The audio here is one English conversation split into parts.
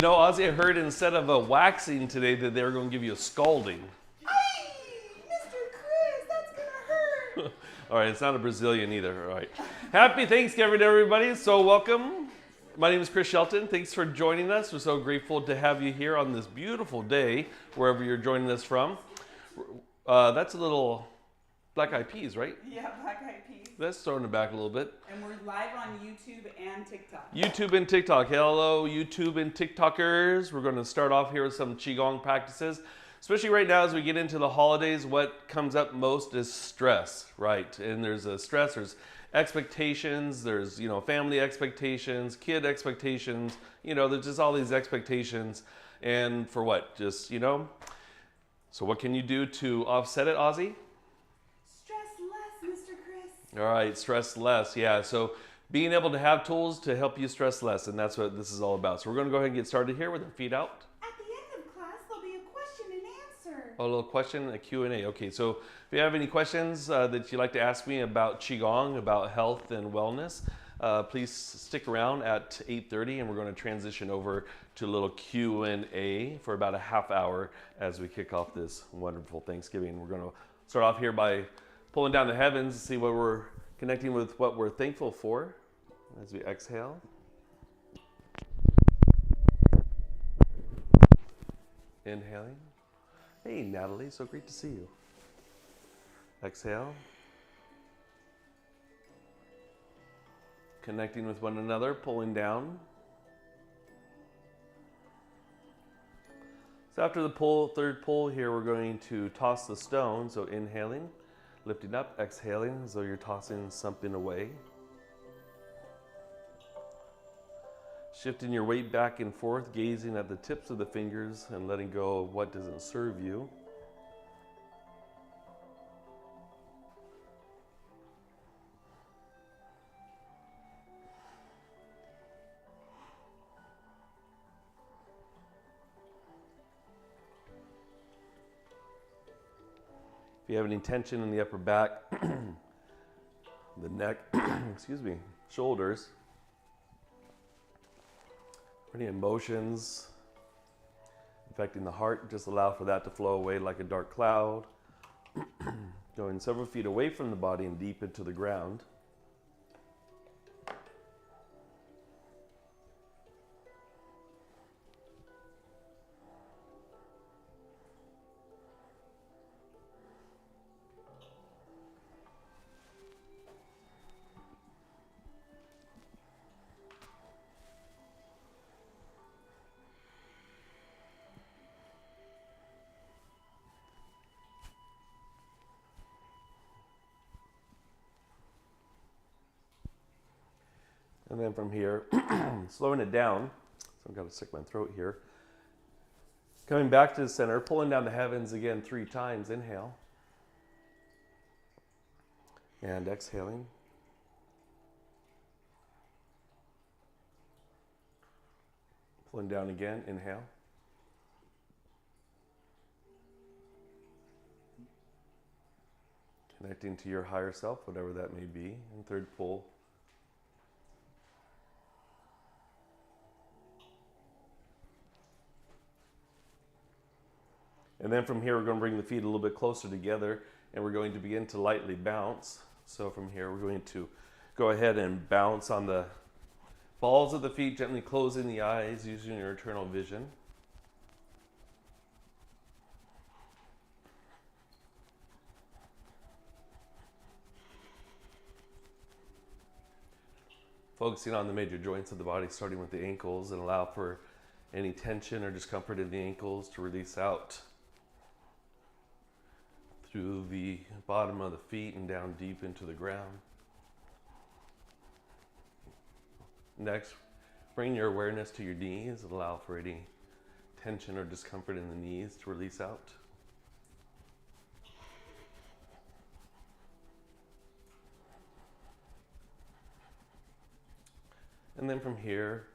You know, Ozzy, I heard instead of a waxing today that they were going to give you a scalding. Hey, Mr. Chris, that's gonna hurt. All right, it's not a Brazilian either. All right. Happy Thanksgiving, everybody. So welcome. My name is Chris Shelton. Thanks for joining us. We're so grateful to have you here on this beautiful day, wherever you're joining us from. That's a little Black Eyed Peas, right? Yeah, Black Eyed Peas. Let's throw it back a little bit. And we're live on YouTube and TikTok. YouTube and TikTok. Hello, YouTube and TikTokers. We're going to start off here with some Qigong practices. Especially right now as we get into the holidays, what comes up most is stress, right? And there's stress, there's expectations, there's, family expectations, kid expectations, there's just all these expectations. And for what? Just, So what can you do to offset it, Ozzy? Stress less, Mr. Chris. All right, stress less, yeah. So being able to have tools to help you stress less, and that's what this is all about. So we're going to go ahead and get started here with our feet out. At the end of class, there'll be a question and answer. A little question, a Q&A. Okay, so if you have any questions that you'd like to ask me about Qigong, about health and wellness, please stick around at 8:30, and we're going to transition over to a little Q&A for about a half hour as we kick off this wonderful Thanksgiving. We're going to start off here by pulling down the heavens to see what we're connecting with, what we're thankful for as we exhale. Inhaling. Hey, Natalie, so great to see you. Exhale. Connecting with one another, pulling down. So after the third pull here, we're going to toss the stone. So inhaling, lifting up, exhaling as though you're tossing something away. Shifting your weight back and forth, gazing at the tips of the fingers and letting go of what doesn't serve you. If you have any tension in the upper back, the neck, shoulders, any emotions affecting the heart, just allow for that to flow away like a dark cloud, going several feet away from the body and deep into the ground. And then from here, slowing it down, so I've got to stick my throat here. Coming back to the center, pulling down the heavens again 3 times. Inhale. And exhaling. Pulling down again. Inhale. Connecting to your higher self, whatever that may be. And third pull. And then from here, we're going to bring the feet a little bit closer together, and we're going to begin to lightly bounce. So from here, we're going to go ahead and bounce on the balls of the feet, gently closing the eyes, using your internal vision. Focusing on the major joints of the body, starting with the ankles, and allow for any tension or discomfort in the ankles to release out through the bottom of the feet and down deep into the ground. Next, bring your awareness to your knees and allow for any tension or discomfort in the knees to release out. And then from here,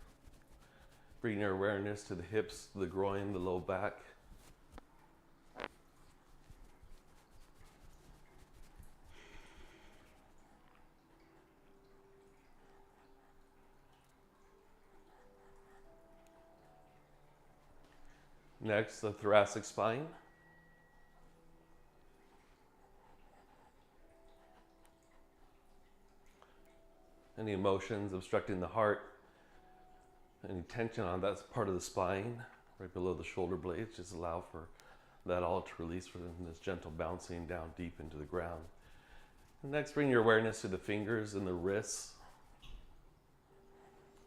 bring your awareness to the hips, the groin, the low back. Next, the thoracic spine. Any emotions obstructing the heart, any tension on that part of the spine, right below the shoulder blades, just allow for that all to release from this gentle bouncing down deep into the ground. And next, bring your awareness to the fingers and the wrists,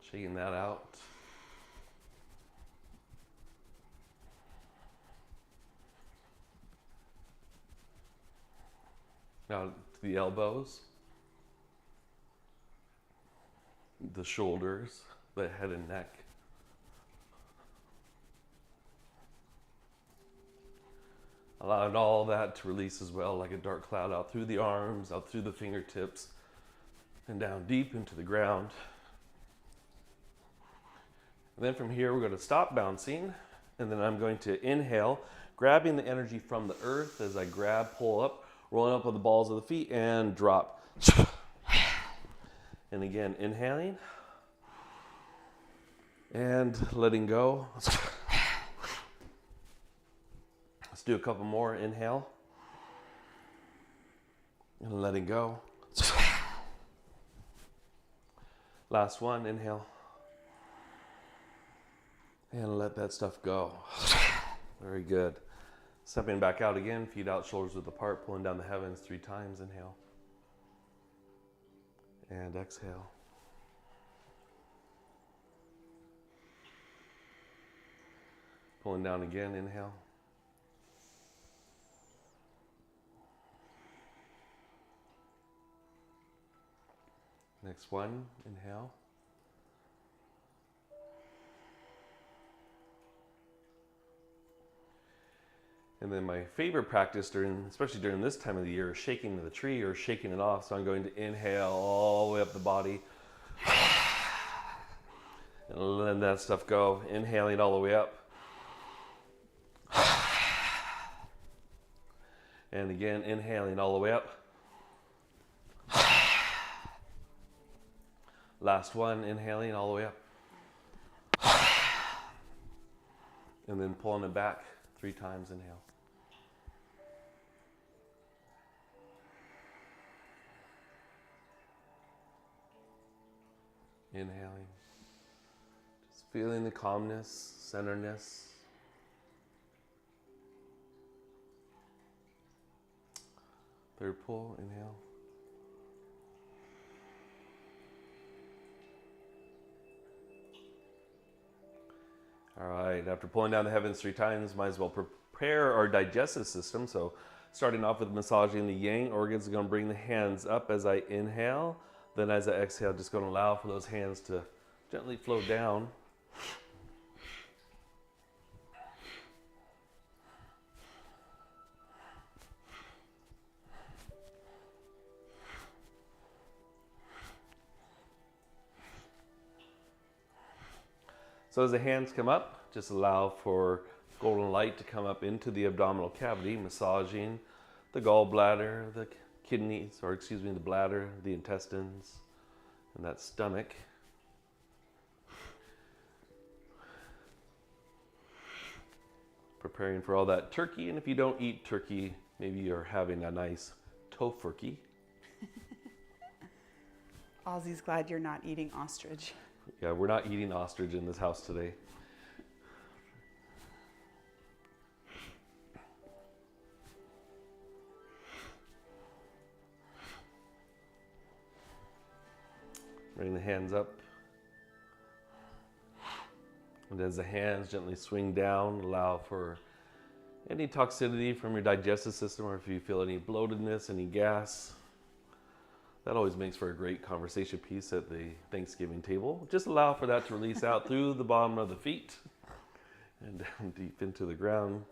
shaking that out. Now to the elbows, the shoulders, the head and neck. Allowing all that to release as well, like a dark cloud, out through the arms, out through the fingertips, and down deep into the ground. And then from here, we're going to stop bouncing, and then I'm going to inhale, grabbing the energy from the earth as I grab, pull up, rolling up with the balls of the feet, and drop. And again, inhaling, and letting go. Let's do a couple more. Inhale. And letting go. Last one. Inhale. And let that stuff go. Very good. Stepping back out again. Feet out, shoulders width apart. Pulling down the heavens 3 times. Inhale. And exhale. Pulling down again. Inhale. Next one, inhale. And then my favorite practice especially during this time of the year, is shaking the tree or shaking it off. So I'm going to inhale all the way up the body. And let that stuff go. Inhaling all the way up. And again, inhaling all the way up. Last one, inhaling all the way up. And then pulling it back 3 times, inhale. Inhaling. Just feeling the calmness, centeredness. Third pull, inhale. All right, after pulling down the heavens 3 times, might as well prepare our digestive system. So starting off with massaging the yang organs, I'm going to bring the hands up as I inhale. Then as I exhale, just going to allow for those hands to gently flow down. So as the hands come up, just allow for golden light to come up into the abdominal cavity, massaging the gallbladder, the kidneys, the bladder, the intestines, and that stomach. Preparing for all that turkey, and if you don't eat turkey, maybe you're having a nice tofurkey. Ozzy's glad you're not eating ostrich. Yeah, we're not eating ostrich in this house today. Bring the hands up. And as the hands gently swing down, allow for any toxicity from your digestive system, or if you feel any bloatedness, any gas. That always makes for a great conversation piece at the Thanksgiving table. Just allow for that to release out through the bottom of the feet and down deep into the ground.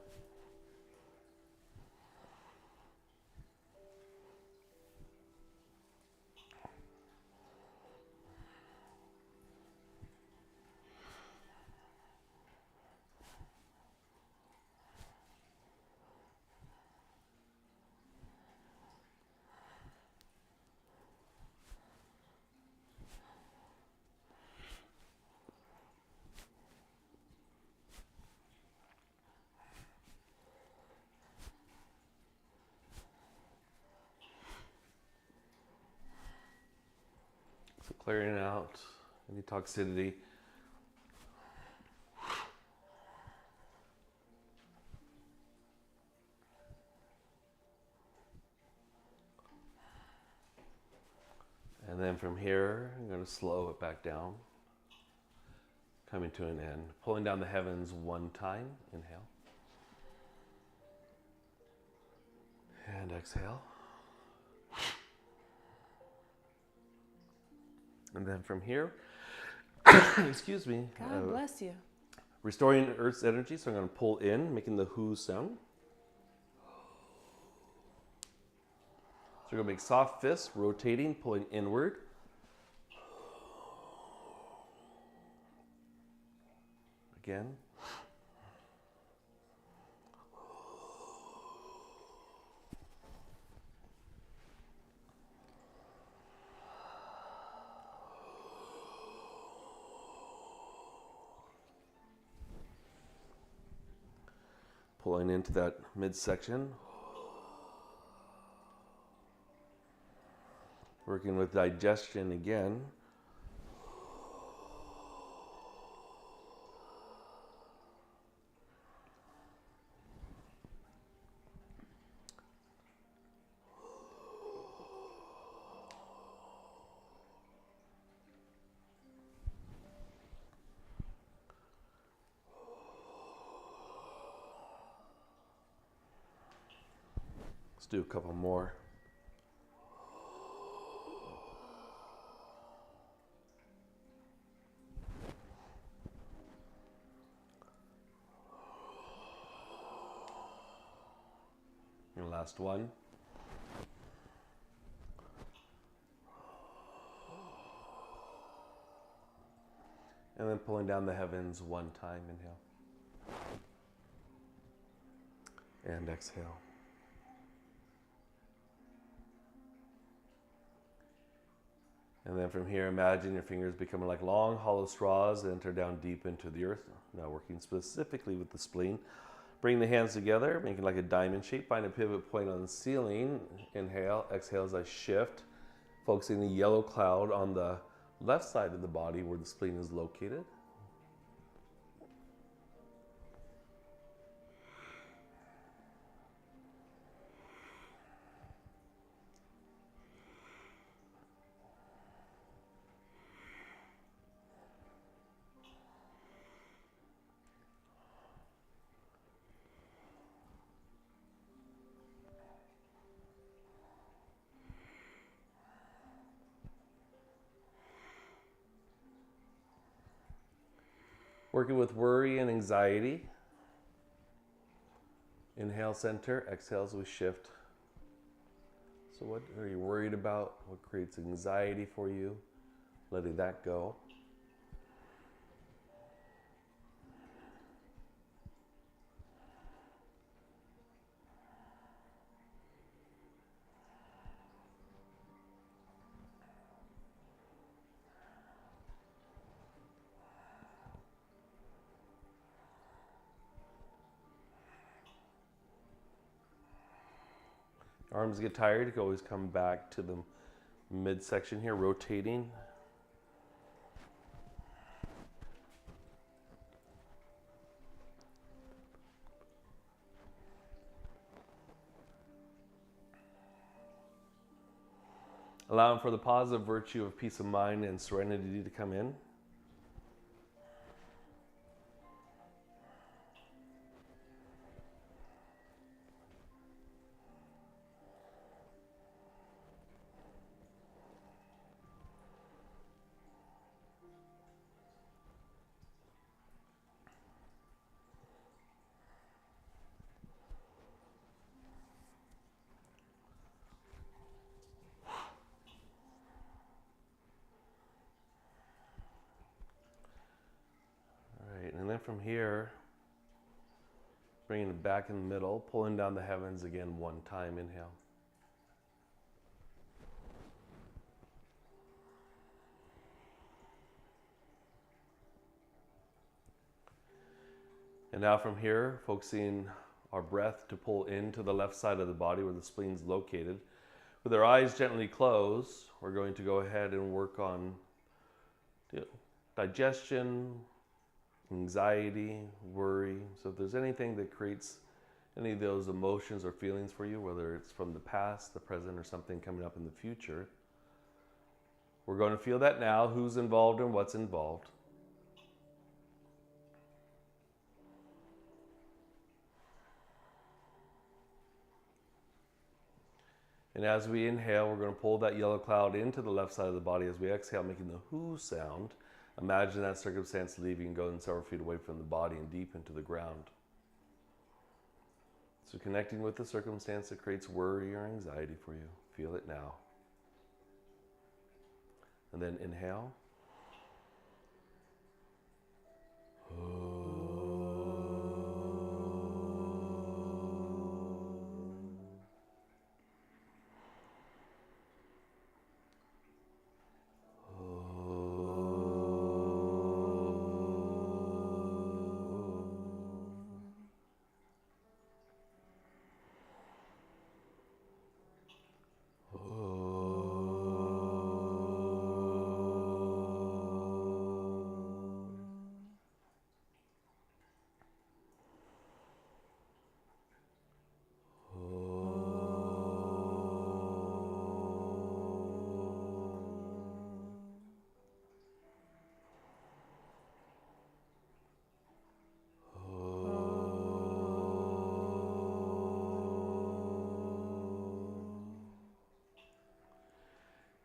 clearing out any toxicity. And then from here, I'm going to slow it back down, coming to an end. Pulling down the heavens one time, inhale. And exhale. And then from here, excuse me. God bless you. Restoring Earth's energy, so I'm going to pull in, making the who sound. So we're going to make soft fists, rotating, pulling inward. Again. Pulling into that midsection. Working with digestion again. Let's do a couple more. And last one. And then pulling down the heavens one time, inhale. And exhale. And then from here, imagine your fingers becoming like long, hollow straws that enter down deep into the earth. Now working specifically with the spleen. Bring the hands together, making like a diamond shape. Find a pivot point on the ceiling. Inhale, exhale as I shift. Focusing the yellow cloud on the left side of the body where the spleen is located. Working with worry and anxiety. Inhale, center. Exhale as we shift. So what are you worried about? What creates anxiety for you? Letting that go. Arms get tired, you can always come back to the midsection here, rotating. Allowing for the positive virtue of peace of mind and serenity to come in. And then from here, bringing it back in the middle, pulling down the heavens again one time, inhale. And now from here, focusing our breath to pull into the left side of the body where the spleen is located. With our eyes gently closed, we're going to go ahead and work on digestion, anxiety, worry. So if there's anything that creates any of those emotions or feelings for you, whether it's from the past, the present, or something coming up in the future, we're going to feel that now. Who's involved and what's involved. And as we inhale, we're going to pull that yellow cloud into the left side of the body. As we exhale, making the whoo sound. Imagine that circumstance leaving and going several feet away from the body and deep into the ground. So connecting with the circumstance that creates worry or anxiety for you. Feel it now. And then inhale.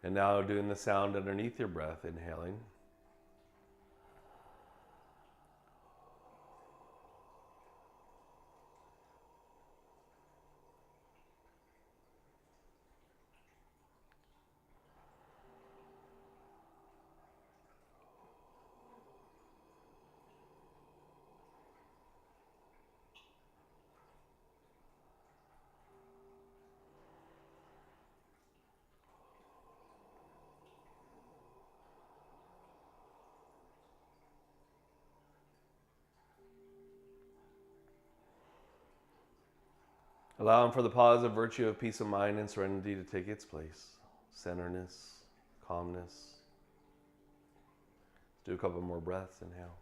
And now doing the sound underneath your breath, inhaling. Allowing for the positive virtue of peace of mind and serenity to take its place. Centerness, calmness. Let's do a couple more breaths. Inhale.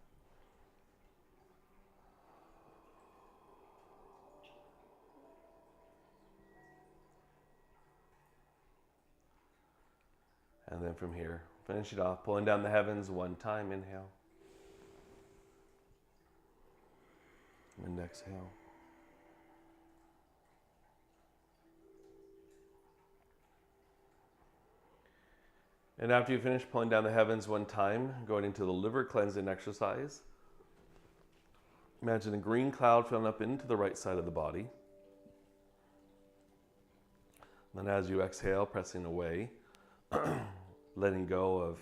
And then from here, finish it off, pulling down the heavens one time. Inhale. And exhale. And after you finish pulling down the heavens one time, going into the liver cleansing exercise, imagine a green cloud filling up into the right side of the body. Then as you exhale, pressing away, letting go of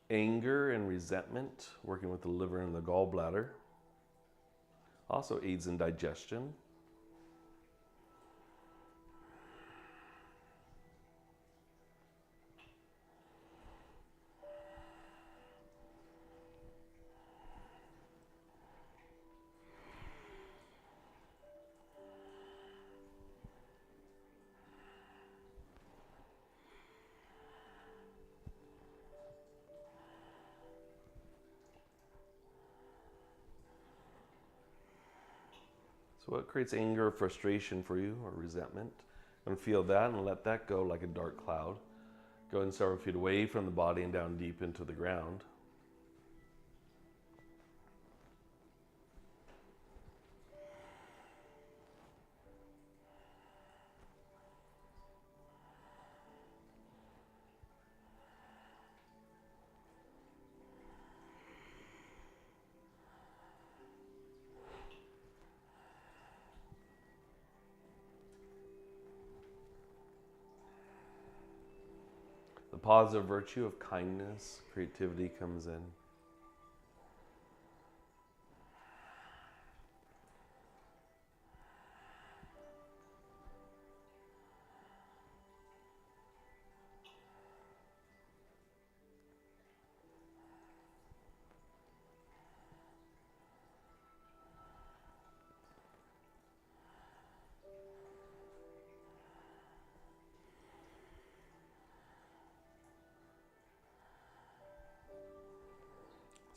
anger and resentment, working with the liver and the gallbladder. Also aids in digestion. So what creates anger or frustration for you, or resentment? And feel that and let that go like a dark cloud. Going several feet away from the body and down deep into the ground. The positive virtue of kindness, creativity comes in.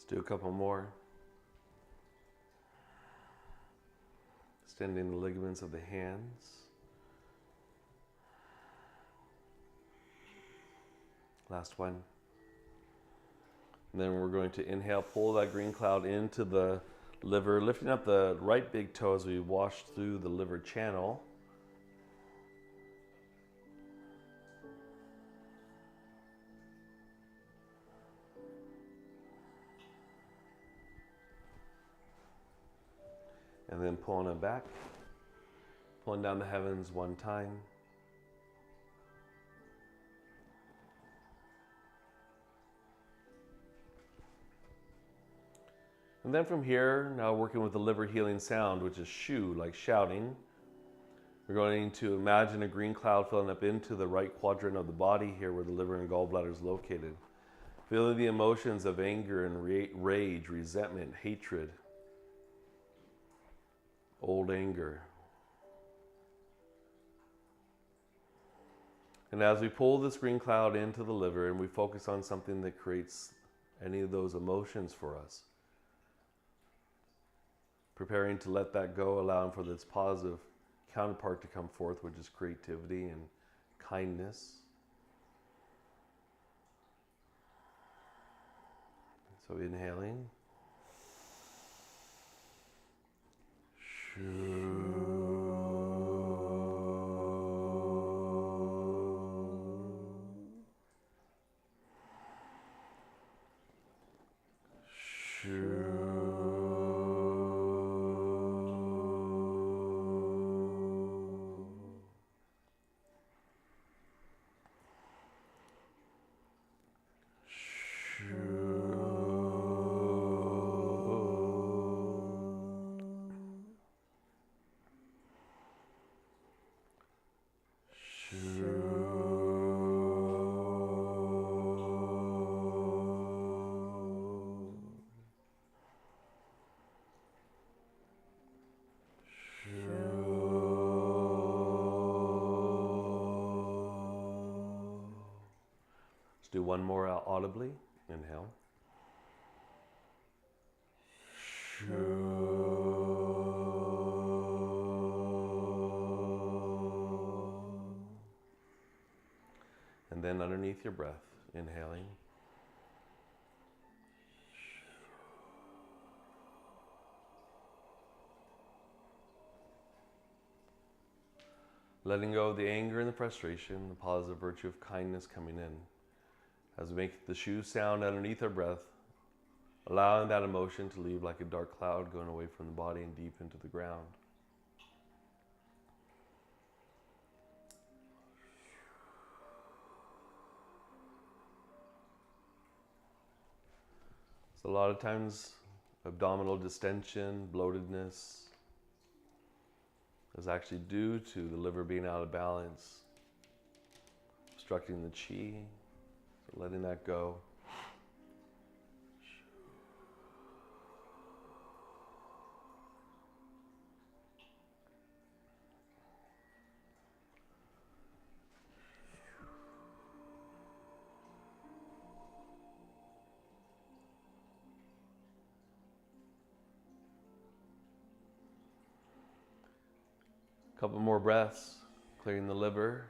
Let's do a couple more. Extending the ligaments of the hands. Last one. And then we're going to inhale, pull that green cloud into the liver, lifting up the right big toe as we wash through the liver channel. And then pulling it back, pulling down the heavens one time. And then from here, now working with the liver healing sound, which is shu, like shouting. We're going to imagine a green cloud filling up into the right quadrant of the body here where the liver and gallbladder is located. Feeling the emotions of anger and rage, resentment, hatred, old anger. And as we pull this green cloud into the liver and we focus on something that creates any of those emotions for us, preparing to let that go, allowing for this positive counterpart to come forth, which is creativity and kindness. So inhaling. Do one more out audibly. Inhale. And then underneath your breath, inhaling. Letting go of the anger and the frustration, the positive virtue of kindness coming in. As we make the shu sound underneath our breath, allowing that emotion to leave like a dark cloud going away from the body and deep into the ground. So a lot of times, abdominal distension, bloatedness is actually due to the liver being out of balance, obstructing the qi. So letting that go. Couple more breaths, clearing the liver.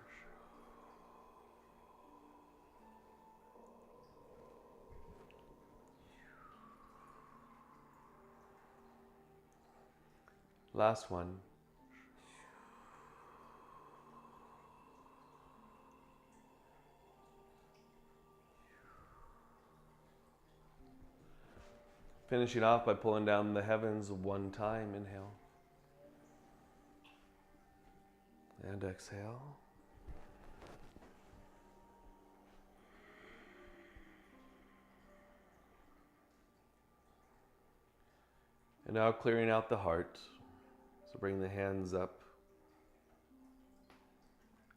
Last one. Finishing off by pulling down the heavens one time. Inhale. And exhale. And now clearing out the heart. So bring the hands up.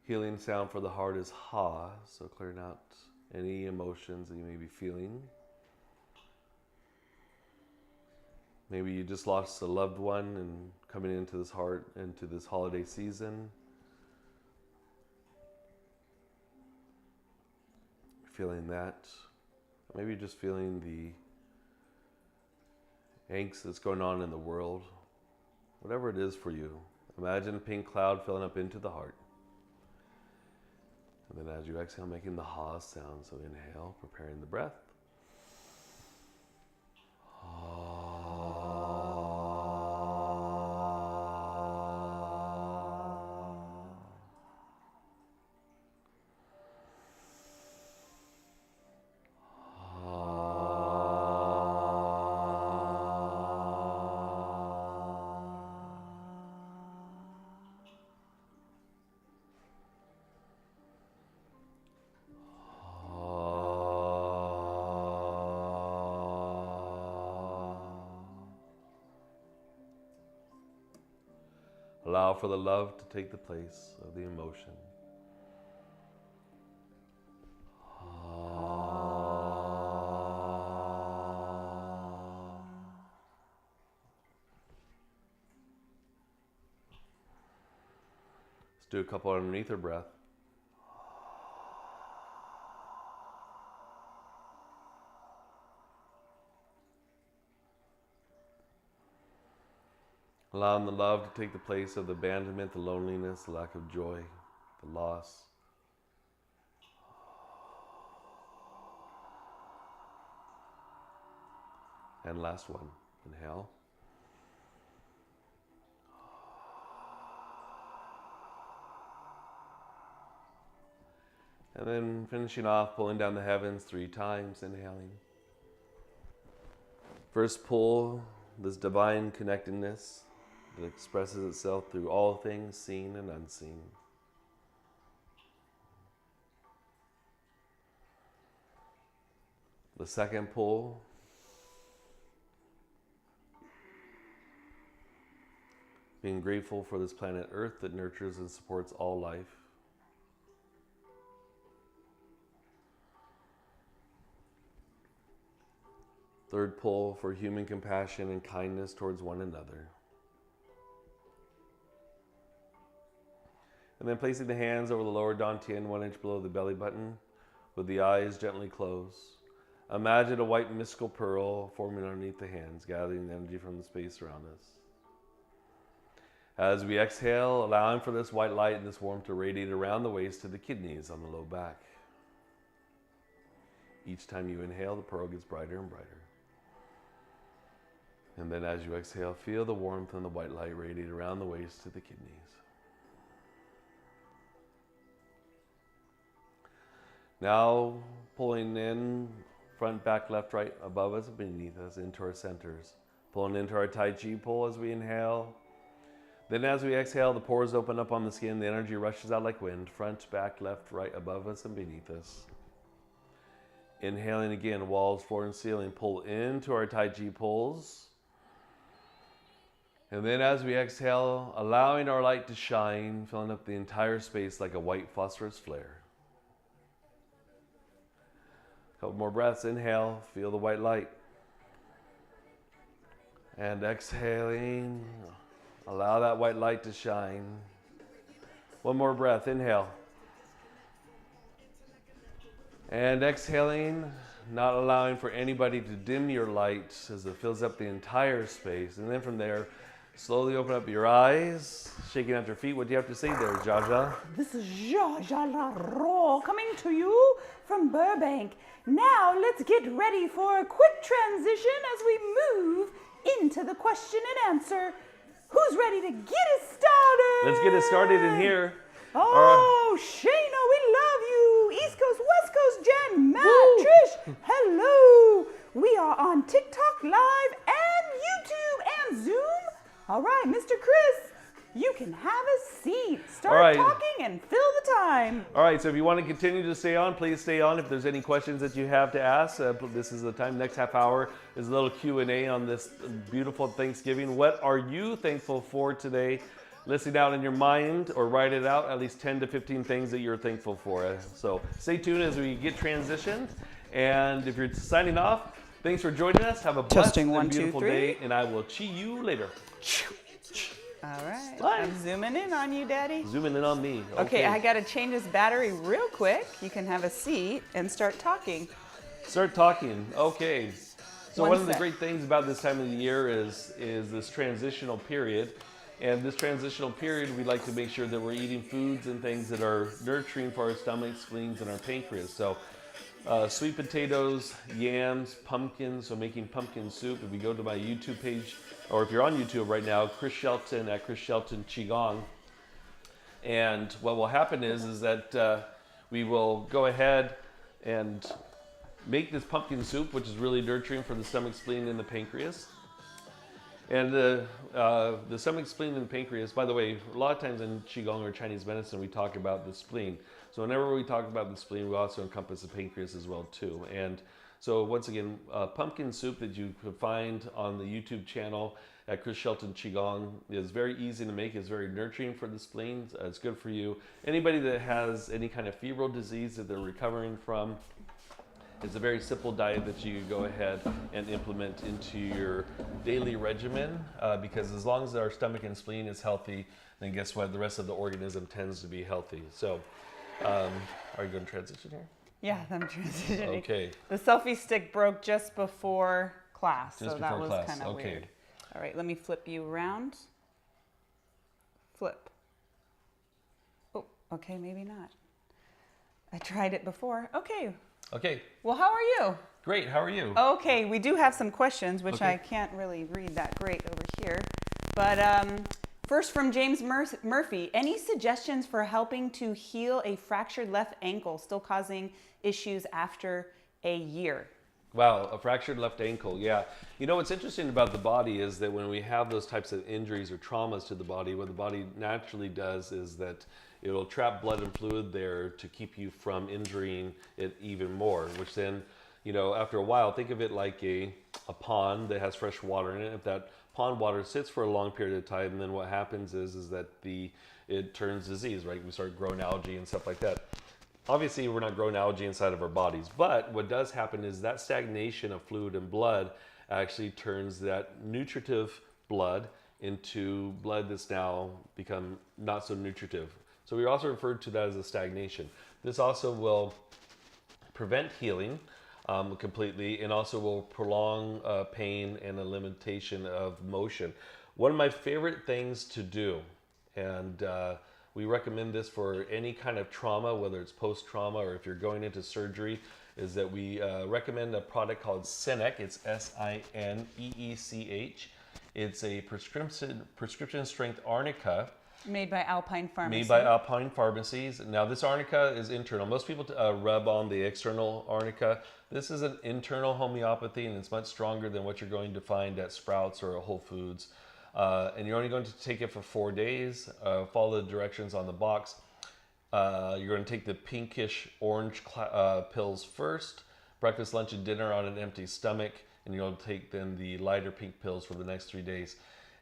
Healing sound for the heart is ha. So clearing out any emotions that you may be feeling. Maybe you just lost a loved one and coming into this heart, into this holiday season. Feeling that. Maybe just feeling the angst that's going on in the world, whatever it is for you. Imagine a pink cloud filling up into the heart. And then as you exhale, making the ha sound. So inhale, preparing the breath. Allow for the love to take the place of the emotion. Let's do a couple underneath our breath. Allowing the love to take the place of the abandonment, the loneliness, the lack of joy, the loss. And last one, inhale. And then finishing off, pulling down the heavens 3 times, inhaling. First pull, this divine connectedness that expresses itself through all things seen and unseen. The second pull, being grateful for this planet Earth that nurtures and supports all life. Third pull, for human compassion and kindness towards one another. And then placing the hands over the lower dantian, 1 inch below the belly button, with the eyes gently closed. Imagine a white mystical pearl forming underneath the hands, gathering the energy from the space around us. As we exhale, allowing for this white light and this warmth to radiate around the waist to the kidneys on the low back. Each time you inhale, the pearl gets brighter and brighter. And then as you exhale, feel the warmth and the white light radiate around the waist to the kidneys. Now pulling in front, back, left, right, above us, beneath us, into our centers. Pulling into our Tai Chi pull as we inhale. Then as we exhale, the pores open up on the skin, the energy rushes out like wind, front, back, left, right, above us and beneath us. Inhaling again, walls, floor, and ceiling. Pull into our Tai Chi pulls. And then as we exhale, allowing our light to shine, filling up the entire space like a white phosphorus flare. Couple more breaths. Inhale, feel the white light. And exhaling, allow that white light to shine. One more breath. Inhale. And exhaling, not allowing for anybody to dim your light as it fills up the entire space. And then from there, slowly open up your eyes, shaking out your feet. What do you have to say there, Jaja? This is Jaja La Raw coming to you from Burbank. Now let's get ready for a quick transition as we move into the question and answer. Who's ready to get it started? Let's get it started in here. Oh, Shayna, we love you. East Coast, West Coast, Jen, Matt, Woo. Trish, hello. We are on TikTok Live and YouTube and Zoom. All right, Mr. Chris, you can have a seat. Start talking and fill the time. All right, so if you want to continue to stay on, please stay on. If there's any questions that you have to ask, this is the time. Next half hour is a little Q&A on this beautiful Thanksgiving. What are you thankful for today? List it out in your mind or write it out, at least 10 to 15 things that you're thankful for. So stay tuned as we get transitioned. And if you're signing off, thanks for joining us. Have a blessed and beautiful day, and I will see you later. All right. Bye. I'm zooming in on you, Daddy. Zooming in on me. Okay, I got to change this battery real quick. You can have a seat and start talking. Start talking. Okay. So one of the great things about this time of the year is this transitional period. And this transitional period, we like to make sure that we're eating foods and things that are nurturing for our stomach, spleens, and our pancreas. So sweet potatoes, yams, pumpkins, so making pumpkin soup. If you go to my YouTube page, or if you're on YouTube right now, Chris Shelton at Chris Shelton Qigong. And what will happen is that we will go ahead and make this pumpkin soup, which is really nurturing for the stomach, spleen, and the pancreas. And the stomach, spleen, and the pancreas, by the way, a lot of times in Qigong or Chinese medicine, we talk about the spleen. So whenever we talk about the spleen, we also encompass the pancreas as well too. And so once again, pumpkin soup that you could find on the YouTube channel at Chris Shelton Qigong is very easy to make. It's very nurturing for the spleen. It's good for you. Anybody that has any kind of febrile disease that they're recovering from, it's a very simple diet that you go ahead and implement into your daily regimen because as long as our stomach and spleen is healthy, then guess what? The rest of the organism tends to be healthy. So, are you going to transition here? Yeah, I'm transitioning. Okay. The selfie stick broke just before class, Just so that before was class. kind of Okay. weird. All right, let me flip you around. Flip. Oh, okay, maybe not. I tried it before. Okay. Okay. Well, how are you? Great. How are you? Okay, we do have some questions, which Okay. I can't really read that great over here. But first from James Murphy, any suggestions for helping to heal a fractured left ankle still causing issues after a year? Wow, a fractured left ankle. Yeah. You know, what's interesting about the body is that when we have those types of injuries or traumas to the body, what the body naturally does is that it'll trap blood and fluid there to keep you from injuring it even more, which then, you know, after a while, think of it like a pond that has fresh water in it. If that pond water sits for a long period of time, then what happens is that it turns disease, right? We start growing algae and stuff like that. Obviously, we're not growing algae inside of our bodies, but what does happen is that stagnation of fluid and blood actually turns that nutritive blood into blood that's now become not so nutritive. So we also referred to that as a stagnation. This also will prevent healing completely and also will prolong pain and a limitation of motion. One of my favorite things to do, and we recommend this for any kind of trauma, whether it's post-trauma or if you're going into surgery, is that we recommend a product called Sineech. It's Sineech. It's a prescription strength arnica. Made by Alpine Pharmacy. Made by Alpine Pharmacies. Now this arnica is internal. Most people rub on the external arnica. This is an internal homeopathy and it's much stronger than what you're going to find at Sprouts or Whole Foods. And you're only going to take it for 4 days. Follow the directions on the box. You're going to take the pinkish orange pills first, breakfast, lunch, and dinner on an empty stomach, and you're going to take then the lighter pink pills for the next 3 days.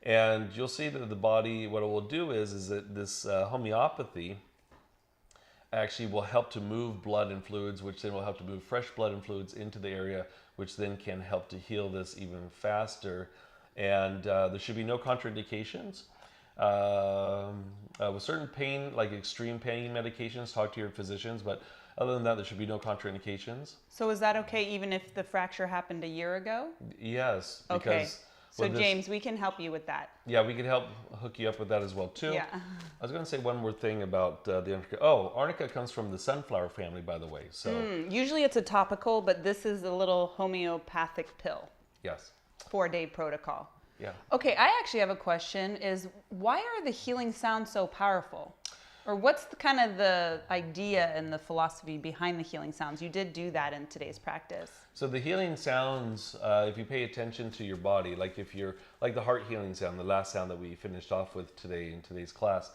And you'll see that the body, what it will do is that this homeopathy actually will help to move blood and fluids, which then will help to move fresh blood and fluids into the area, which then can help to heal this even faster. And there should be no contraindications. With certain pain, like extreme pain medications, talk to your physicians, but other than that, there should be no contraindications. So is that okay even if the fracture happened a year ago? Yes. Okay. So James, we can help you with that. Yeah, we can help hook you up with that as well too. Yeah. I was going to say one more thing about the arnica. Oh, arnica comes from the sunflower family, by the way. So usually it's a topical, but this is a little homeopathic pill. yes. 4-day protocol. Yeah. Okay, I actually have a question is why are the healing sounds so powerful? Or what's the idea and the philosophy behind the healing sounds? You did do that in today's practice. So the healing sounds, if you pay attention to your body, like if you're, like the heart healing sound, the last sound that we finished off with today in today's class,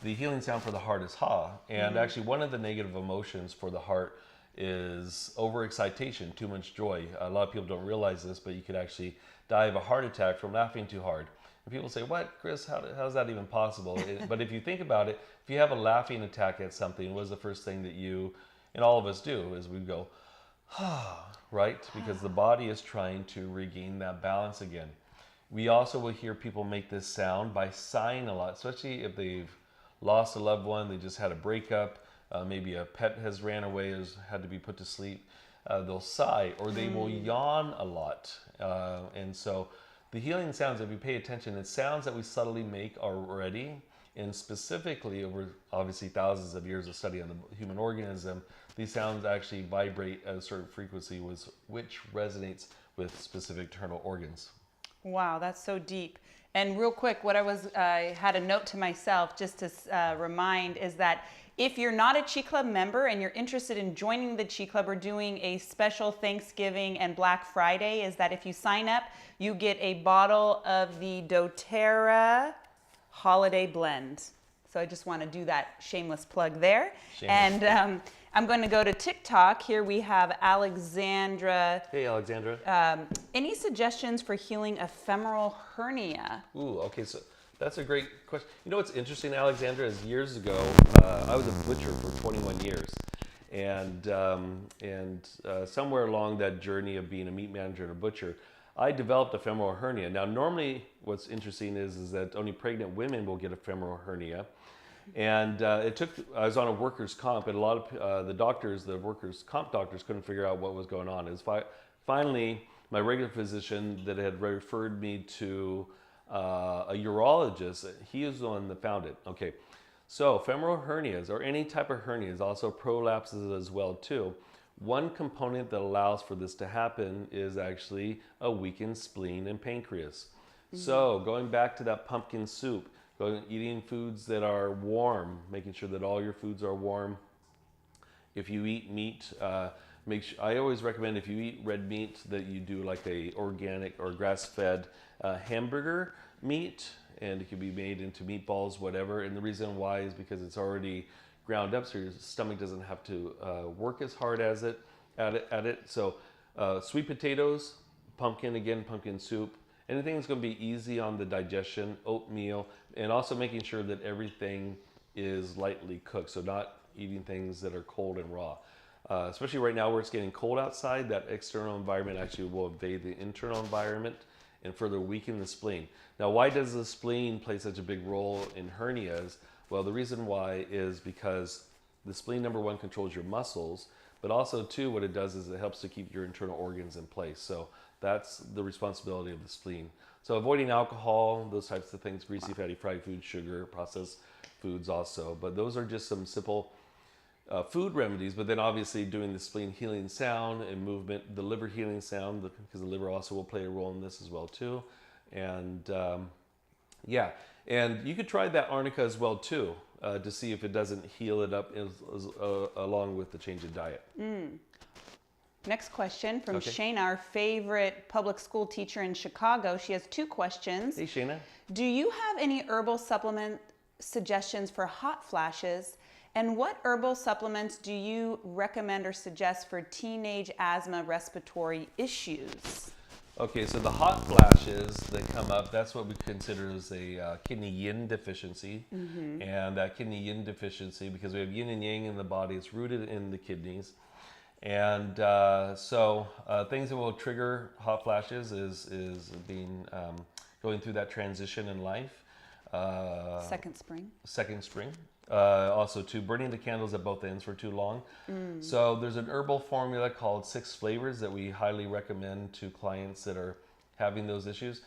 the healing sound for the heart is ha. And actually one of the negative emotions for the heart is overexcitation, too much joy. A lot of people don't realize this, but you could actually die of a heart attack from laughing too hard. And people say, what, Chris, how's that even possible? But if you think about it, if you have a laughing attack at something, what is the first thing that you, and all of us do, is we go, right? Because the body is trying to regain that balance again. We also will hear people make this sound by sighing a lot, especially if they've lost a loved one, they just had a breakup, maybe a pet has ran away, has had to be put to sleep. they'll sigh, or they will yawn a lot. And so the healing sounds, if you pay attention, it's sounds that we subtly make already, and specifically over obviously thousands of years of study on the human organism, these sounds actually vibrate at a certain frequency which resonates with specific internal organs. Wow, that's so deep. And real quick, what I had a note to myself just to remind is that if you're not a Chi Club member and you're interested in joining the Chi Club, we're doing a special Thanksgiving and Black Friday, is that if you sign up, you get a bottle of the doTERRA Holiday Blend. So I just want to do that shameless plug there. Shameless. And I'm going to go to TikTok. Here we have Alexandra. Hey, Alexandra. Any suggestions for healing ephemeral hernia? Ooh, okay, so that's a great question. You know what's interesting, Alexandra, is years ago, I was a butcher for 21 years. And somewhere along that journey of being a meat manager and a butcher, I developed a femoral hernia. Now, normally what's interesting is that only pregnant women will get a femoral hernia. And I was on a workers' comp, and a lot of the workers' comp doctors couldn't figure out what was going on. It was finally my regular physician that had referred me to a urologist. He is the one that found it. Okay, so femoral hernias, or any type of hernias, also prolapses as well too. One component that allows for this to happen is actually a weakened spleen and pancreas. So going back to that pumpkin soup, eating foods that are warm, making sure that all your foods are warm. If you eat meat, I always recommend if you eat red meat that you do like a organic or grass-fed hamburger meat, and it can be made into meatballs, whatever. And the reason why is because it's already ground up, so your stomach doesn't have to work as hard at it. So sweet potatoes, pumpkin soup, anything that's going to be easy on the digestion, oatmeal, and also making sure that everything is lightly cooked. So not eating things that are cold and raw. Especially right now where it's getting cold outside, that external environment actually will invade the internal environment and further weaken the spleen. Now, why does the spleen play such a big role in hernias? Well, the reason why is because the spleen, number one, controls your muscles, but also, two, what it does is it helps to keep your internal organs in place. So that's the responsibility of the spleen. So avoiding alcohol, those types of things, greasy, fatty, fried food, sugar, processed foods also. But those are just some simple food remedies. But then obviously doing the spleen healing sound and movement, the liver healing sound, because the liver also will play a role in this as well too. And yeah, and you could try that arnica as well too, to see if it doesn't heal it up along with the change in diet. Next question from Shayna, our favorite public school teacher in Chicago. She has two questions. Hey, Shayna. Do you have any herbal supplement suggestions for hot flashes? And what herbal supplements do you recommend or suggest for teenage asthma respiratory issues? Okay, so the hot flashes that come up, that's what we consider as a kidney yin deficiency. And that kidney yin deficiency, because we have yin and yang in the body, it's rooted in the kidneys. And so things that will trigger hot flashes is going through that transition in life. Second spring. Also, too, burning the candles at both ends for too long. So there's an herbal formula called 6 Flavors that we highly recommend to clients that are having those issues.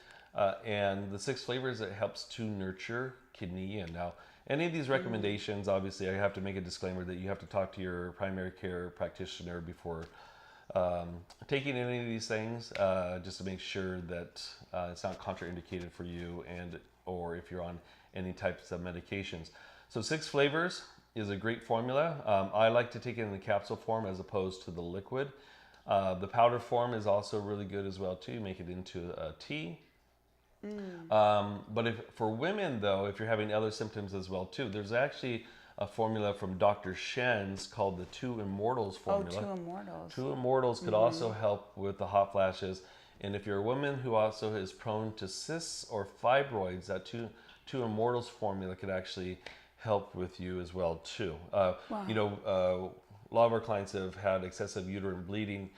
And the 6 Flavors, it helps to nurture kidney yin. Now, any of these recommendations, obviously, I have to make a disclaimer that you have to talk to your primary care practitioner before taking any of these things, just to make sure that it's not contraindicated for you, and or if you're on any types of medications. So 6 Flavors is a great formula. I like to take it in the capsule form as opposed to the liquid. The powder form is also really good as well too. You make it into a tea. But for women though, if you're having other symptoms as well too, there's actually a formula from Dr. Shen's called the 2 Immortals formula. 2 Immortals. 2 Immortals could also help with the hot flashes. And if you're a woman who also is prone to cysts or fibroids, that 2 Immortals formula could actually help with you as well too. You know, a lot of our clients have had excessive uterine bleeding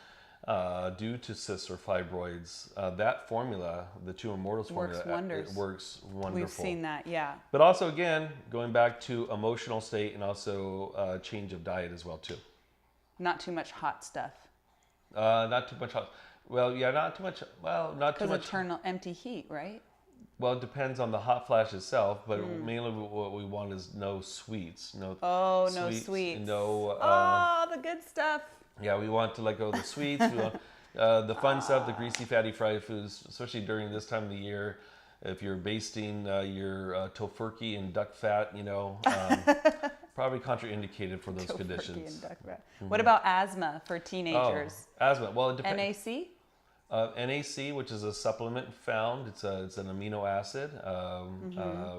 due to cysts or fibroids. That formula, the 2 Immortals formula, wonders. It works wonderful. We've seen that, yeah. But also, again, going back to emotional state and also change of diet as well too. Not too much hot stuff. Not too much hot. Well, yeah, not too much. Well, not too Because much. eternal empty heat, right? Well, it depends on the hot flash itself, but mainly what we want is no sweets, no No sweets. no. The good stuff. Yeah, we want to let go of the sweets. We want the fun stuff, the greasy, fatty, fried foods, especially during this time of the year. If you're basting your tofurkey in duck fat, probably contraindicated for those conditions. And duck fat. What about asthma for teenagers? Asthma. Well, it depends. NAC? NAC, which is a supplement found, it's an amino acid.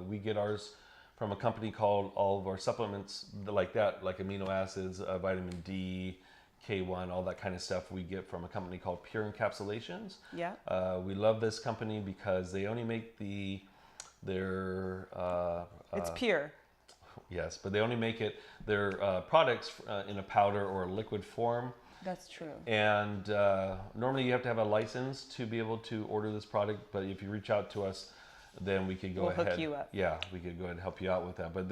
We get ours from a company called all of our supplements like that, like amino acids, vitamin D, K1, all that kind of stuff. We get from a company called Pure Encapsulations. Yeah. We love this company because they only make their It's pure. yes, but they only make their products in a powder or a liquid form. That's true. And normally you have to have a license to be able to order this product, but if you reach out to us, then we could go ahead. We'll hook you up. Yeah, we could go ahead and help you out with that. But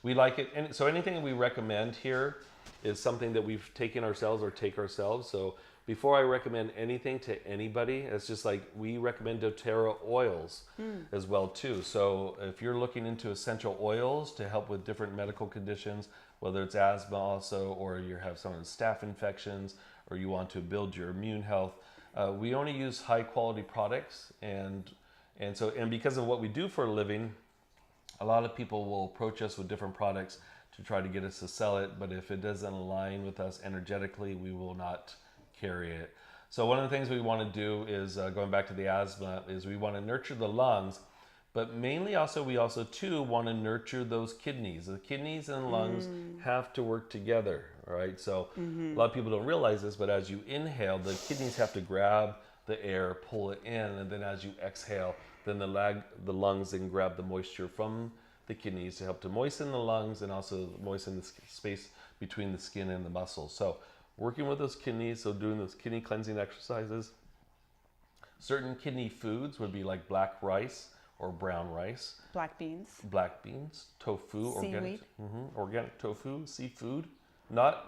we like it. And so anything we recommend here is something that we've taken ourselves or take ourselves. So before I recommend anything to anybody, it's just like we recommend doTERRA oils as well too. So if you're looking into essential oils to help with different medical conditions, whether it's asthma also, or you have some of the staph infections, or you want to build your immune health, we only use high quality products. And because of what we do for a living, a lot of people will approach us with different products to try to get us to sell it. But if it doesn't align with us energetically, we will not carry it. So one of the things we want to do is, going back to the asthma, is we want to nurture the lungs. But mainly we also too want to nurture those kidneys. The kidneys and lungs have to work together, right? So a lot of people don't realize this, but as you inhale, the kidneys have to grab the air, pull it in, and then as you exhale, then the lungs then grab the moisture from the kidneys to help to moisten the lungs and also moisten the space between the skin and the muscles. So working with those kidneys, so doing those kidney cleansing exercises. Certain kidney foods would be like black rice or brown rice. Black beans. Black beans, tofu, Seaweed. organic tofu, seafood. Not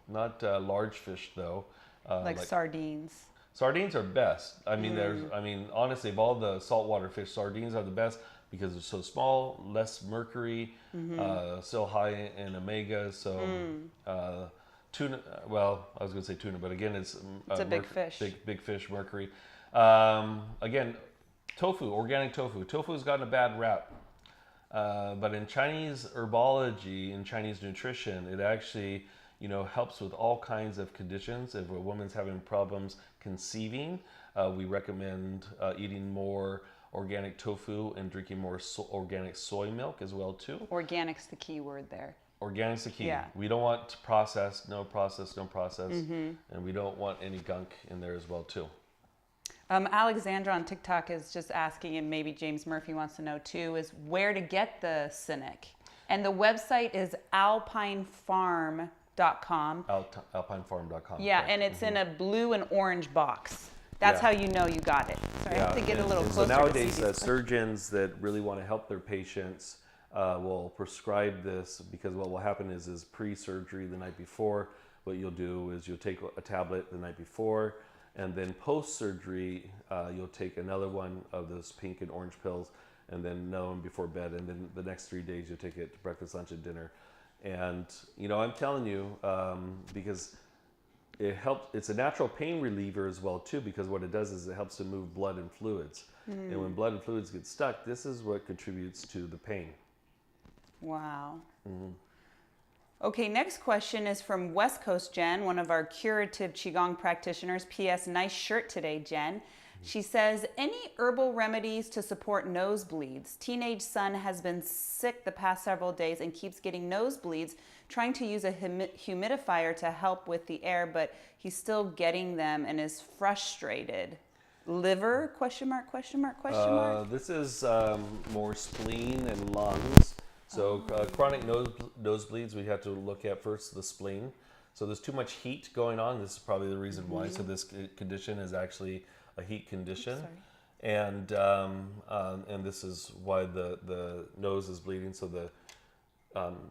large fish though. Like sardines. Sardines are best. I mean, honestly, of all the saltwater fish, sardines are the best because they're so small, less mercury, still high in omega. So tuna. Well, I was going to say tuna, but again, it's a big fish. Big fish, mercury. Again. Tofu, organic tofu. Tofu has gotten a bad rap. But in Chinese herbology, in Chinese nutrition, it actually, helps with all kinds of conditions. If a woman's having problems conceiving, we recommend eating more organic tofu and drinking more organic soy milk as well too. Organic's the key word there. Organic's the key. Yeah. We don't want processed, no process, and we don't want any gunk in there as well too. Alexandra on TikTok is just asking, and maybe James Murphy wants to know too, is where to get the Cynic. And the website is alpinefarm.com. Alpinefarm.com. Yeah, correct. And it's in a blue and orange box. That's how you know you got it. So I have to get a little closer. So nowadays, surgeons that really want to help their patients will prescribe this, because what will happen is pre-surgery the night before, what you'll do is you'll take a tablet the night before, and then post-surgery, you'll take another one of those pink and orange pills, and then another one before bed, and then the next 3 days you'll take it to breakfast, lunch, and dinner. And I'm telling you, because it helps. It's a natural pain reliever as well too, because what it does is it helps to move blood and fluids. And when blood and fluids get stuck, this is what contributes to the pain. Wow. Okay, next question is from West Coast Jen, one of our curative Qigong practitioners. P.S. Nice shirt today, Jen. She says, any herbal remedies to support nosebleeds? Teenage son has been sick the past several days and keeps getting nosebleeds, trying to use a humidifier to help with the air, but he's still getting them and is frustrated. Liver, question mark, question mark, question mark? This is more spleen and lungs. So chronic nosebleeds, we have to look at first the spleen. So there's too much heat going on. This is probably the reason why. So this condition is actually a heat condition. And this is why the nose is bleeding. So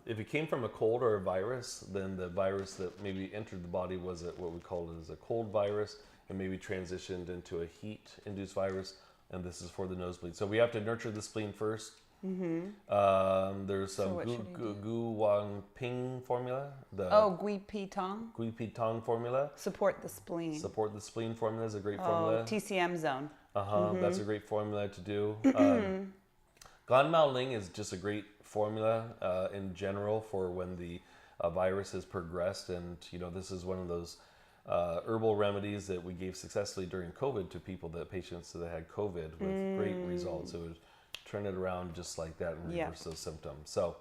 if it came from a cold or a virus, then the virus that maybe entered the body was what we call it as a cold virus, and maybe transitioned into a heat-induced virus, and this is for the nosebleed. So we have to nurture the spleen first. There's some Gu Wang Ping formula. Gui Pi Tong. Gui Pi Tong formula. Support the spleen. Support the spleen formula is a great formula. TCM zone. That's a great formula to do. Gan Mao Ling is just a great formula in general for when the virus has progressed, and this is one of those herbal remedies that we gave successfully during COVID to patients that had COVID with great results. It would turn it around just like that and reverse those symptoms. So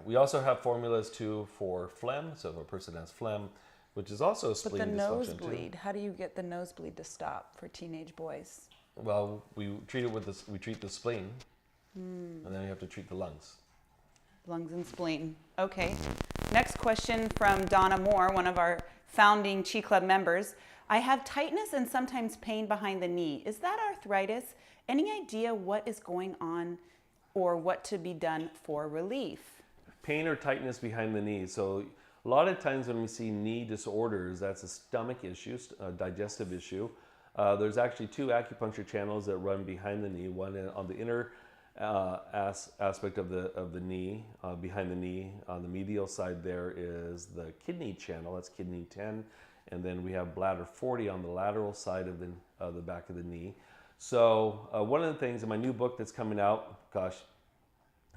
we also have formulas too for phlegm. So if a person has phlegm, which is also a spleen dysfunction. But the nosebleed, how do you get the nosebleed to stop for teenage boys? Well, we treat it with this. We treat the spleen, and then we have to treat the lungs. Lungs and spleen. Okay. Next question from Donna Moore, one of our founding Chi Club members. I have tightness and sometimes pain behind the knee. Is that arthritis? Any idea what is going on or what to be done for relief? Pain or tightness behind the knee. So a lot of times when we see knee disorders, that's a stomach issue, a digestive issue. There's actually 2 acupuncture channels that run behind the knee. One on the inner aspect of the knee, behind the knee. On the medial side there is the kidney channel, that's kidney 10. And then we have bladder 40 on the lateral side of the back of the knee. So one of the things in my new book that's coming out,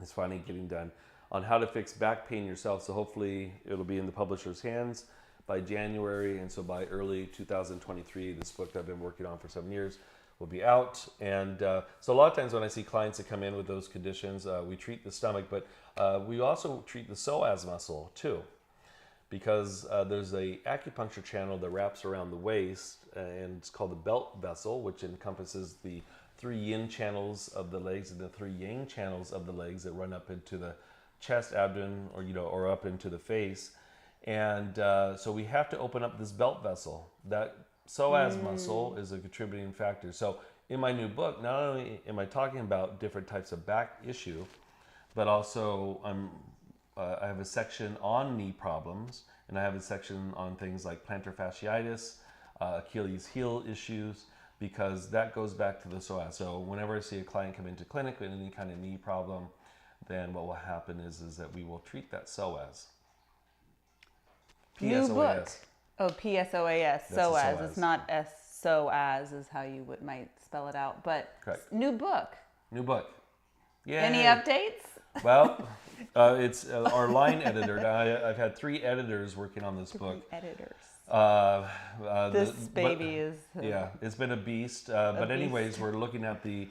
it's finally getting done, on how to fix back pain yourself. So hopefully it'll be in the publisher's hands by January, and so by early 2023, this book that I've been working on for 7 years will be out. And so a lot of times when I see clients that come in with those conditions, we treat the stomach, but we also treat the psoas muscle too, because there's a acupuncture channel that wraps around the waist, and it's called the belt vessel, which encompasses the 3 yin channels of the legs and the 3 yang channels of the legs that run up into the chest, abdomen, or up into the face. And so we have to open up this belt vessel. That psoas muscle is a contributing factor. So in my new book, not only am I talking about different types of back issue, but also I have a section on knee problems, and I have a section on things like plantar fasciitis, Achilles heel issues, because that goes back to the psoas. So whenever I see a client come into clinic with any kind of knee problem, then what will happen is that we will treat that psoas. New book. PSOAS. Oh, PSOAS. That's psoas. a It's not SOAS is how you might spell it out. But Correct. New book. New book. Yeah. Any updates? Well, it's our line editor. Now, I've had 3 editors working on this book. Editors. Is it's been a beast. But anyways, we're looking at the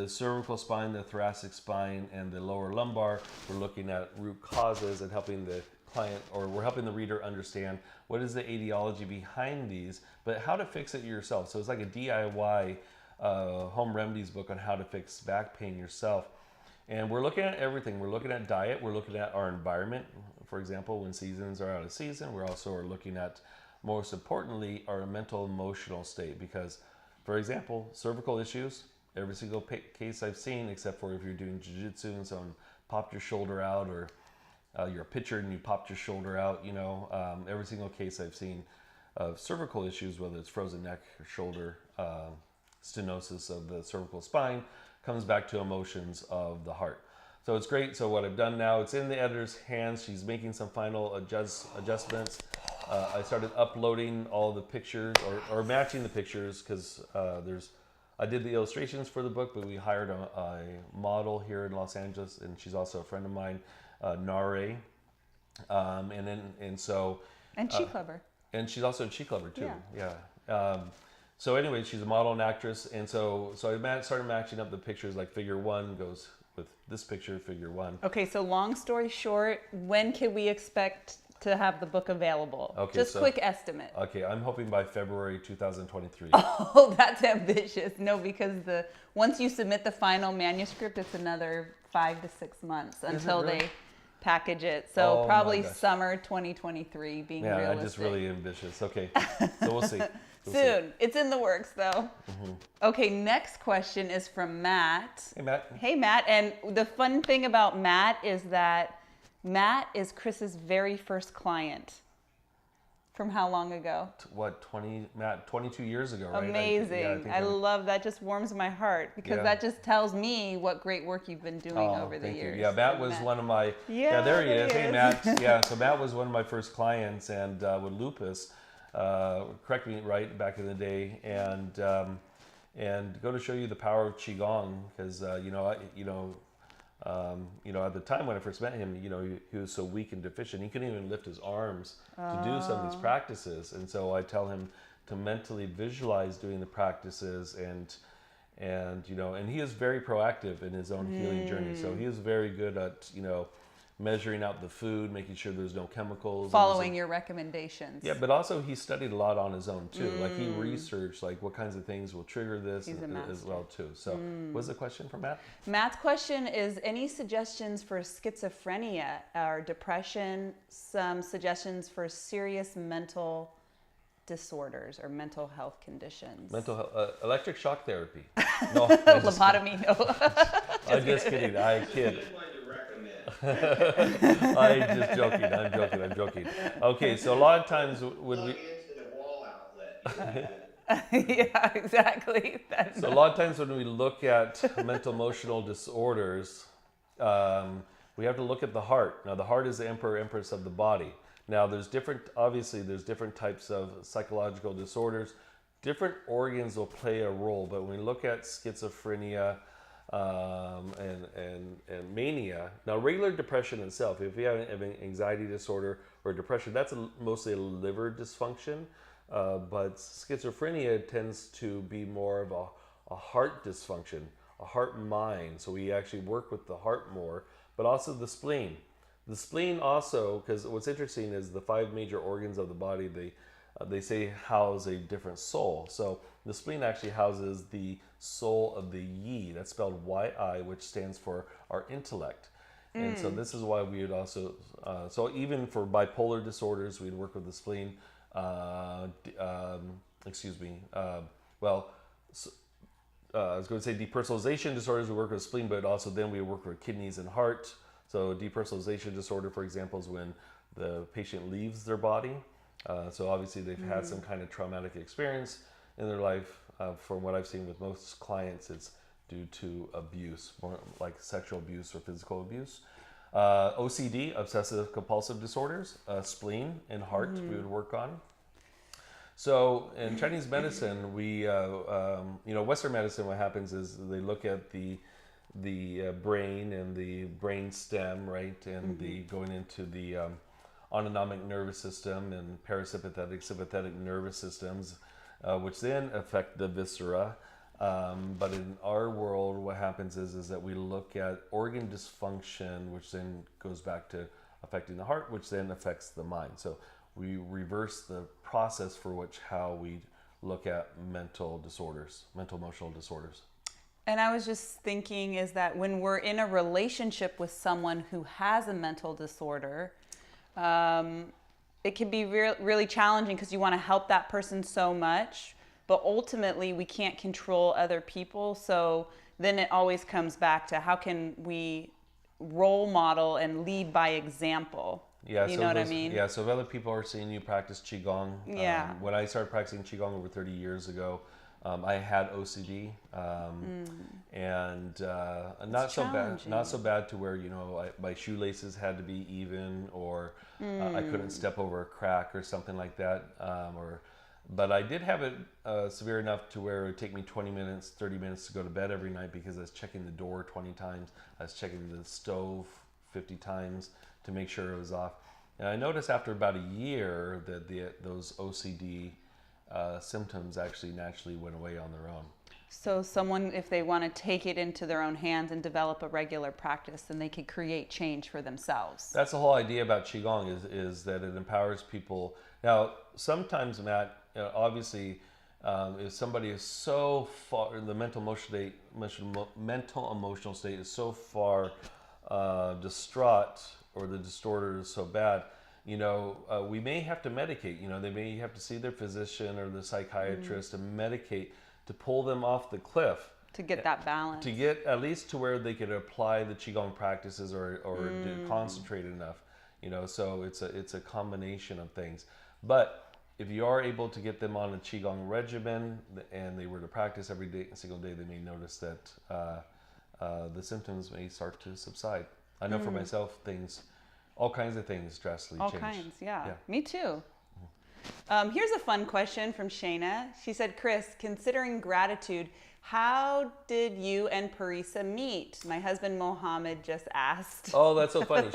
cervical spine, the thoracic spine, and the lower lumbar. We're looking at root causes and helping the client, or we're helping the reader understand what is the etiology behind these, but how to fix it yourself. So it's like a DIY home remedies book on how to fix back pain yourself. And we're looking at everything. We're looking at diet. We're looking at our environment. For example, when seasons are out of season, we're also looking at, most importantly, our mental emotional state. Because, for example, cervical issues, every single case I've seen, except for if you're doing jiu-jitsu and someone popped your shoulder out, or you're a pitcher and you popped your shoulder out, every single case I've seen of cervical issues, whether it's frozen neck or shoulder, stenosis of the cervical spine, comes back to emotions of the heart. So it's great. So what I've done now, it's in the editor's hands. She's making some final adjustments. I started uploading all the pictures, or matching the pictures, because I did the illustrations for the book, but we hired a model here in Los Angeles, and she's also a friend of mine, Nare. And Chi Clubber. And she's also a Chi Clubber too. Yeah. So anyway, she's a model and actress, and so I started matching up the pictures, like figure 1 goes with this picture, figure 1. Okay, so long story short, when can we expect to have the book available? Okay, just quick estimate. Okay, I'm hoping by February 2023. Oh, that's ambitious. No, because once you submit the final manuscript, it's another 5 to 6 months until really? they. package it. So Oh, probably my gosh. summer 2023 being Yeah, realistic. I'm just really ambitious. Okay, so we'll see. We'll see. Soon. It's in the works though. Okay, next question is from Matt. Hey, Matt. Hey, Matt. And the fun thing about Matt is that Matt is Chris's very first client. From how long ago? What, 22 years ago, right? Amazing. think I love that. Just warms my heart because that just tells me what great work you've been doing over the thank years. you. Yeah, Matt was one of my, Yeah, there he is. he Hey, is. Matt. Yeah, so Matt was one of my first clients and with lupus, correct me, right, back in the day. And go to show you the power of Qigong because, at the time when I first met him, he was so weak and deficient. He couldn't even lift his arms to do some of these practices. And so I tell him to mentally visualize doing the practices and he is very proactive in his own healing journey. So he is very good at, measuring out the food, making sure there's no chemicals. Following your recommendations. Yeah, but also he studied a lot on his own too. Like he researched like what kinds of things will trigger this as well too. So what's the question from Matt? Matt's question is any suggestions for schizophrenia or depression, some suggestions for serious mental disorders or mental health conditions? Mental health, electric shock therapy. No, I'm just Lobotomy, no. I'm just kidding. I kid. I'm just joking. I'm joking. Okay, so a lot of times when we into the wall outlet. Yeah, exactly. So a lot of times when we look at mental emotional disorders, we have to look at the heart. Now the heart is the emperor empress of the body. Now there's different types of psychological disorders. Different organs will play a role, but when we look at schizophrenia and mania, now regular depression itself, if you have an anxiety disorder or depression, that's mostly a liver dysfunction. But schizophrenia tends to be more of a heart dysfunction, a heart mind. So we actually work with the heart more, but also the spleen. The spleen also, because what's interesting is the 5 major organs of the body, they say house a different soul. So the spleen actually houses the soul of the yi, that's spelled Y-I, which stands for our intellect. And so this is why we would also, so even for bipolar disorders, we'd work with the spleen. I was going to say depersonalization disorders, we work with spleen, but also then we work with kidneys and heart. So depersonalization disorder, for example, is when the patient leaves their body. So obviously they've had some kind of traumatic experience in their life. From what I've seen with most clients, it's due to abuse, more like sexual abuse or physical abuse. OCD, obsessive compulsive disorders, spleen and heart we would work on. So in Chinese medicine, we, Western medicine, what happens is they look at the brain and the brain stem, right, and the going into the autonomic nervous system and parasympathetic, sympathetic nervous systems, which then affect the viscera. But in our world, what happens is that we look at organ dysfunction, which then goes back to affecting the heart, which then affects the mind. So we reverse the process for how we look at mental disorders, mental emotional disorders. And I was just thinking is that when we're in a relationship with someone who has a mental disorder, it can be really challenging because you want to help that person so much, but ultimately we can't control other people. So then it always comes back to how can we role model and lead by example? Yeah, you know what I mean? Yeah, so if other people are seeing you practice Qigong, when I started practicing Qigong over 30 years ago, I had OCD, and not so bad to where my shoelaces had to be even, or I couldn't step over a crack or something like that. But I did have it severe enough to where it would take me 20 minutes, 30 minutes to go to bed every night because I was checking the door 20 times, I was checking the stove 50 times to make sure it was off. And I noticed after about a year that those OCD symptoms actually naturally went away on their own. So someone, if they want to take it into their own hands and develop a regular practice, then they could create change for themselves. That's the whole idea about Qigong is that it empowers people. Now, sometimes, Matt, obviously, if somebody is so far, the mental emotional state is so far distraught or the distorter is so bad, we may have to medicate. They may have to see their physician or the psychiatrist and medicate to pull them off the cliff. To get that balance. To get at least to where they could apply the Qigong practices or to concentrate enough. So it's a combination of things. But if you are able to get them on a Qigong regimen and they were to practice every single day, they may notice that the symptoms may start to subside. I know for myself, all kinds of things drastically change. All kinds, yeah. Me too. Here's a fun question from Shayna. She said, Chris, considering gratitude, how did you and Parisa meet? My husband Mohammed just asked. Oh, that's so funny.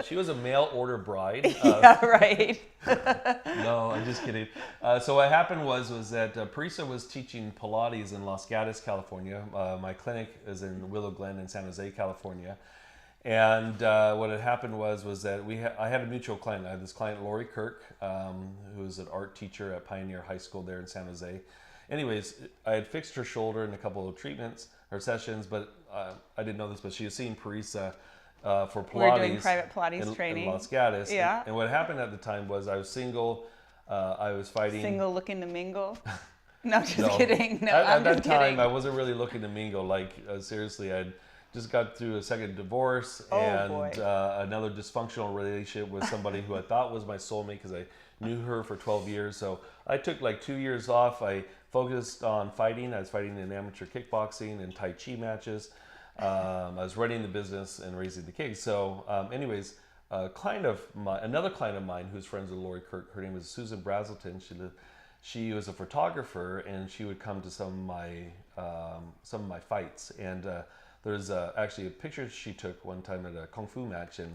She was a mail order bride. Yeah, right. No, I'm just kidding. So what happened was that Parisa was teaching Pilates in Los Gatos, California. My clinic is in Willow Glen in San Jose, California. And what had happened was that I had a mutual client. I had this client, Lori Kirk, who was an art teacher at Pioneer High School there in San Jose. Anyways, I had fixed her shoulder in a couple of treatments or sessions, but I didn't know this, but she was seeing Parisa for Pilates. We were doing private Pilates training. In Los Gatos. Yeah. And what happened at the time was I was single. I was fighting. Single looking to mingle? No, just kidding. No, at that just time, kidding. I wasn't really looking to mingle. Like, seriously, I'd just got through a second divorce and another dysfunctional relationship with somebody who I thought was my soulmate because I knew her for 12 years. So I took like 2 years off. I focused on fighting. I was fighting in amateur kickboxing and Tai Chi matches. I was running the business and raising the kids. So anyways, another client of mine who's friends with Lori Kirk, her name is Susan Brazelton. She was a photographer and she would come to some of my fights. And there's actually a picture she took one time at a Kung Fu match, and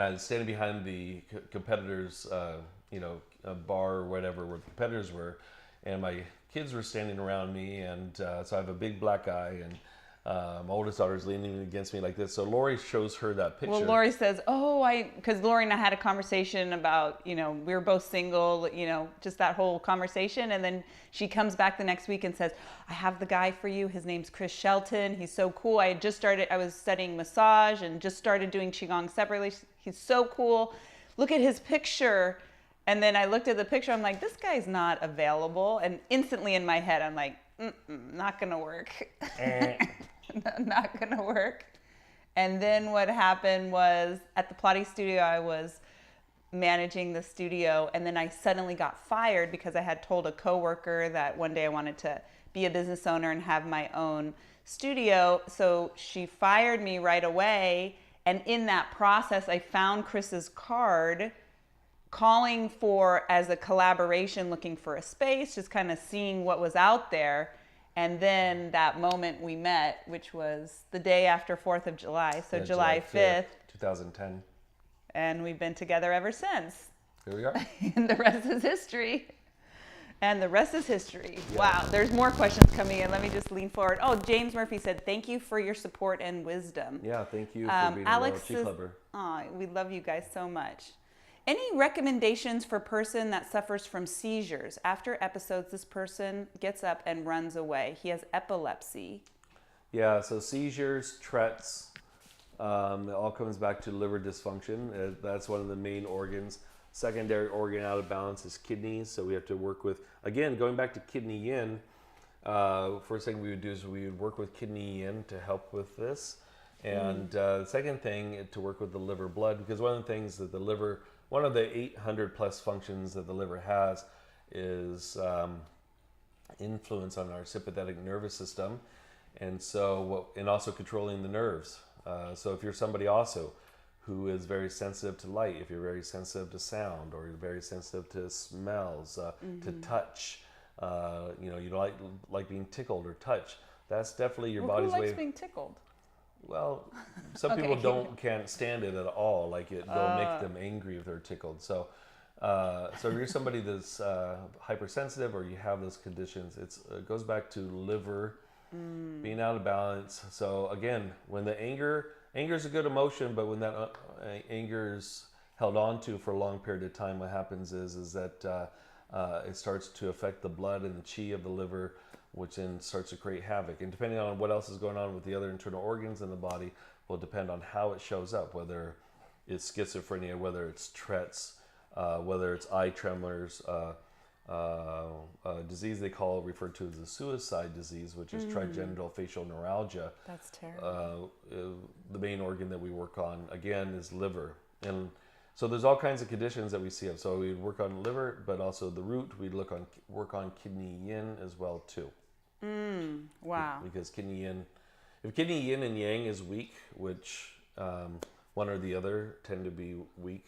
I was standing behind the competitors, a bar or whatever where the competitors were, and my kids were standing around me, and so I have a big black eye, and my oldest daughter's leaning against me like this. So Lori shows her that picture. Well, Lori says, because Lori and I had a conversation about, we were both single, just that whole conversation. And then she comes back the next week and says, I have the guy for you. His name's Chris Shelton. He's so cool. I was studying massage and just started doing Qigong separately. He's so cool. Look at his picture. And then I looked at the picture. I'm like, this guy's not available. And instantly in my head, I'm like, not going to work. Not gonna work. And then what happened was at the Pilates studio, I was managing the studio, and then I suddenly got fired because I had told a coworker that one day I wanted to be a business owner and have my own studio. So she fired me right away, and in that process I found Chris's card calling for as a collaboration, looking for a space, just kind of seeing what was out there. And then that moment we met, which was the day after 4th of July, so July 5th. 2010. And we've been together ever since. Here we are. And the rest is history. And the rest is history. Yeah. Wow, there's more questions coming in. Let me just lean forward. Oh, James Murphy said, thank you for your support and wisdom. Yeah, thank you for being Alex a Chi Clubber. We love you guys so much. Any recommendations for a person that suffers from seizures? After episodes, this person gets up and runs away. He has epilepsy. Yeah, so seizures, Tourette's, it all comes back to liver dysfunction. That's one of the main organs. Secondary organ out of balance is kidneys. So we have to work with, again, going back to kidney yin, first thing we would do is we would work with kidney yin to help with this. And the second thing, to work with the liver blood, because one of the things that the liver, one of the 800 plus functions that the liver has is influence on our sympathetic nervous system, and also controlling the nerves. So if you're somebody also who is very sensitive to light, if you're very sensitive to sound, or you're very sensitive to smells, to touch, you don't like being tickled or touched, that's definitely your body's way. Who likes being tickled? Well, some people can't stand it at all. Like they'll make them angry if they're tickled. So if you're somebody that's hypersensitive or you have those conditions, it goes back to liver being out of balance. So again, when the anger is a good emotion, but when that anger is held on to for a long period of time, what happens is that it starts to affect the blood and the chi of the liver, which then starts to create havoc. And depending on what else is going on with the other internal organs in the body, will depend on how it shows up, whether it's schizophrenia, whether it's Tourette's, whether it's eye tremors, disease they referred to as the suicide disease, which is trigeminal facial neuralgia. That's terrible. The main organ that we work on, again, is liver. And so there's all kinds of conditions that we see. So we work on liver, but also the root. We work on kidney yin as well too. Wow. Because kidney yin, if kidney yin and yang is weak, which one or the other tend to be weak,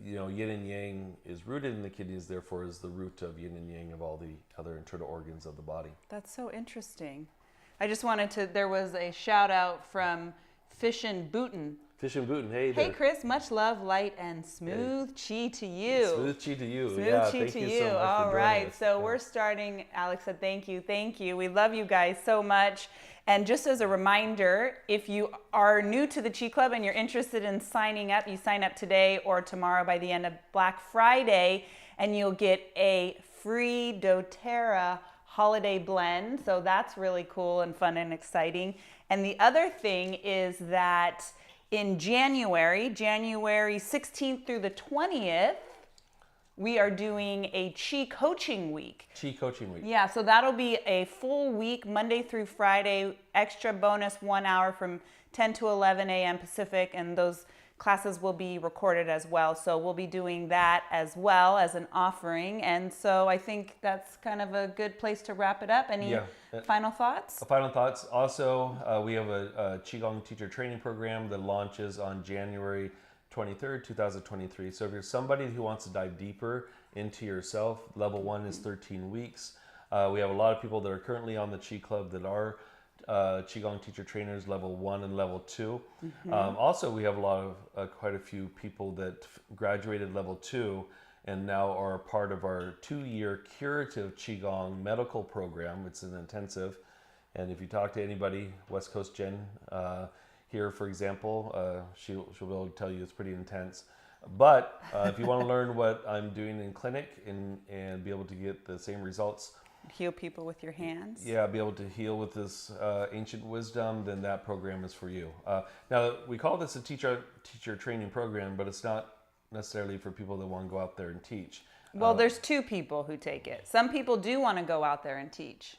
yin and yang is rooted in the kidneys, therefore is the root of yin and yang of all the other internal organs of the body. That's so interesting. I just wanted to, there was a shout out from Fish and Booten. Fish and Booten, hey Hey there. Chris, much love, light, and smooth chi to you. Smooth chi to you. Smooth Yeah, chi thank to you you. so much for All joining right, us. so Yeah. we're starting. Alex said thank you. We love you guys so much. And just as a reminder, if you are new to the Chi Club and you're interested in signing up, you sign up today or tomorrow by the end of Black Friday, and you'll get a free doTERRA holiday blend. So that's really cool and fun and exciting. And the other thing is that in January 16th through the 20th, we are doing a Chi Coaching Week. Chi Coaching Week. Yeah, so that'll be a full week, Monday through Friday, extra bonus 1 hour from 10 to 11 a.m. Pacific, and those classes will be recorded as well. So we'll be doing that as well as an offering. And so I think that's kind of a good place to wrap it up. Any final thoughts? Final thoughts. Also, we have a Qigong teacher training program that launches on January 23rd, 2023. So if you're somebody who wants to dive deeper into yourself, level 1 is 13 weeks. We have a lot of people that are currently on the Chi Club that are Qigong teacher trainers, level 1 and level 2. Also, we have quite a few people that graduated level 2 and now are a part of our 2-year curative Qigong medical program. It's an intensive. And if you talk to anybody, West Coast Jen, here, for example, she'll be able to tell you it's pretty intense. But if you want to learn what I'm doing in clinic and be able to get the same results, Heal people with your hands. yeah, be able to heal with this ancient wisdom, then that program is for you. Now, we call this a teacher training program, but it's not necessarily for people that want to go out there and teach. Well, there's 2 people who take it. Some people do want to go out there and teach.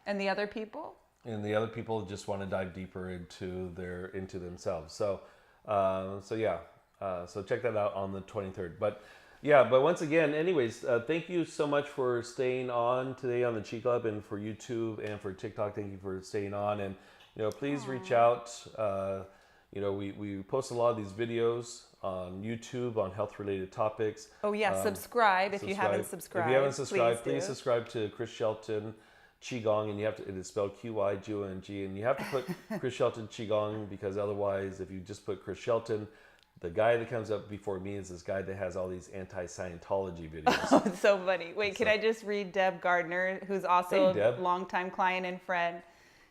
And the other people? And the other people just want to dive deeper into themselves. So check that out on the 23rd. But once again, anyways, thank you so much for staying on today on the Chi Club, and for YouTube and for TikTok. Thank you for staying on, and please reach out. We post a lot of these videos on YouTube on health-related topics. Oh yeah, subscribe if you haven't subscribed. If you haven't subscribed, please do. subscribe to Chris Shelton Qigong, and it is spelled Qyong, and you have to put Chris Shelton Qigong, because otherwise, if you just put Chris Shelton, the guy that comes up before me is this guy that has all these anti-Scientology videos. Oh, it's so funny. Wait, can I just read Deb Gardner, who's also Hey, Deb. a longtime client and friend?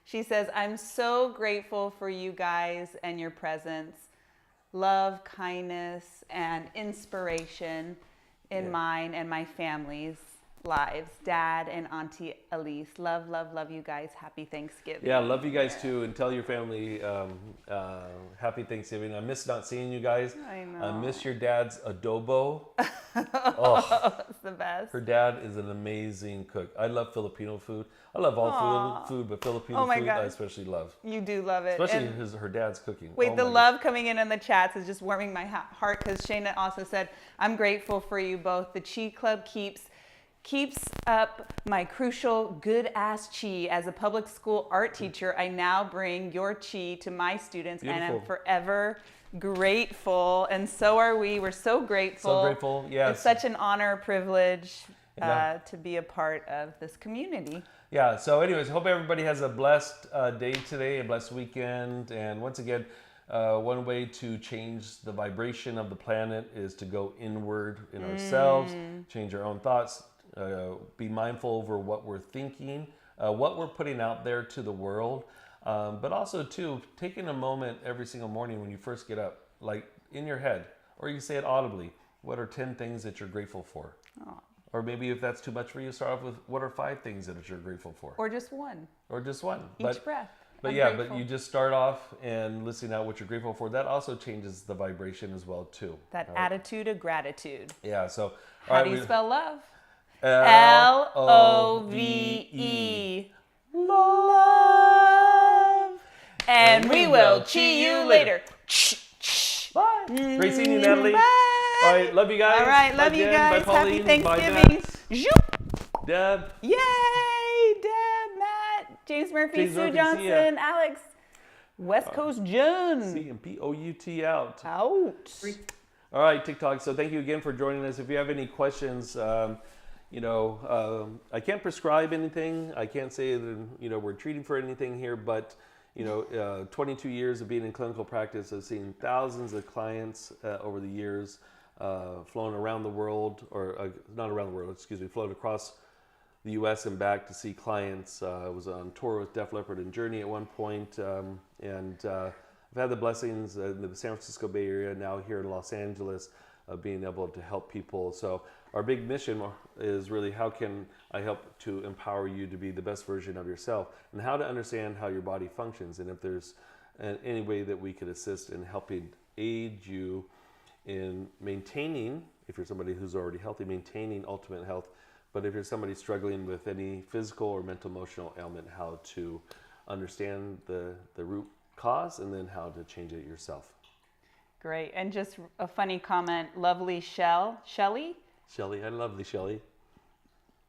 She says, I'm so grateful for you guys and your presence. Love, kindness, and inspiration in mine and my family's lives. Dad and Auntie Elise. Love, love, love you guys. Happy Thanksgiving. Yeah, love you guys too, and tell your family happy Thanksgiving. I miss not seeing you guys. I know. I miss your dad's adobo. It's the best. Her dad is an amazing cook. I love Filipino food. I love all food, but Filipino my food gosh. I especially love. You do love it. Especially And- her dad's cooking. Wait, Oh the my love coming in the chats is just warming my heart, because Shayna also said, I'm grateful for you both. The Chi Club keeps up my crucial good ass chi. As a public school art teacher, I now bring your chi to my students. And I'm Beautiful. forever grateful. And so are we. We're so grateful. So grateful, yes. It's such an honor, privilege Yeah. to be a part of this community. Yeah, so anyways, hope everybody has a blessed day today, a blessed weekend. And once again, one way to change the vibration of the planet is to go inward in ourselves, change our own thoughts, be mindful over what we're thinking, what we're putting out there to the world. But also, too, taking a moment every single morning when you first get up, like in your head, or you can say it audibly, what are 10 things that you're grateful for? Aw. Or maybe if that's too much for you, start off with what are 5 things that you're grateful for? Or just one. Or just one. Each breath. But I'm yeah, grateful. but you just start off and listing out what you're grateful for. That also changes the vibration as well too. That All right? attitude of gratitude. Yeah. So How do you spell love? Love. Love. And we will see you later. Bye. Great seeing you, Natalie. Bye. All right, love you guys. All right, Bye, love you Jen. guys. Bye, Happy Pauline. Bye, Thanksgiving. Matt. Zoop. Deb. Yay, Deb, Matt, James Murphy, James Sue Murphy, see Johnson, ya. Alex, West Coast Jon. CMPOUT out. Out. All right, TikTok. So thank you again for joining us. If you have any questions, I can't prescribe anything. I can't say that, we're treating for anything here, but 22 years of being in clinical practice, I've seen thousands of clients over the years, flown around the world, or not around the world, excuse me, flown across the U.S. and back to see clients. I was on tour with Def Leppard and Journey at one point, and I've had the blessings in the San Francisco Bay Area, now here in Los Angeles, of being able to help people. So our big mission is really, how can I help to empower you to be the best version of yourself, and how to understand how your body functions, and if there's any way that we could assist in helping aid you in maintaining, if you're somebody who's already healthy, maintaining ultimate health. But if you're somebody struggling with any physical or mental emotional ailment, how to understand the root cause, and then how to change it yourself. Great. And just a funny comment, lovely Shelly. Shelly, I love the Shelly.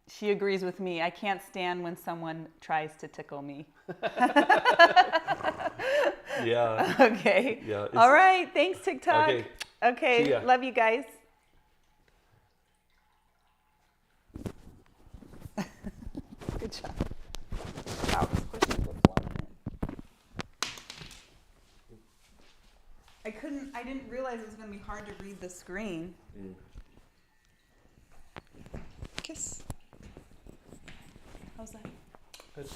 She agrees with me. I can't stand when someone tries to tickle me. Yeah. Okay. Yeah. All right. Thanks, TikTok. Okay. Okay. See ya. Love you guys. Good job. Wow, these questions were flowing in. I didn't realize it was going to be hard to read the screen. Kiss. How's that? Good.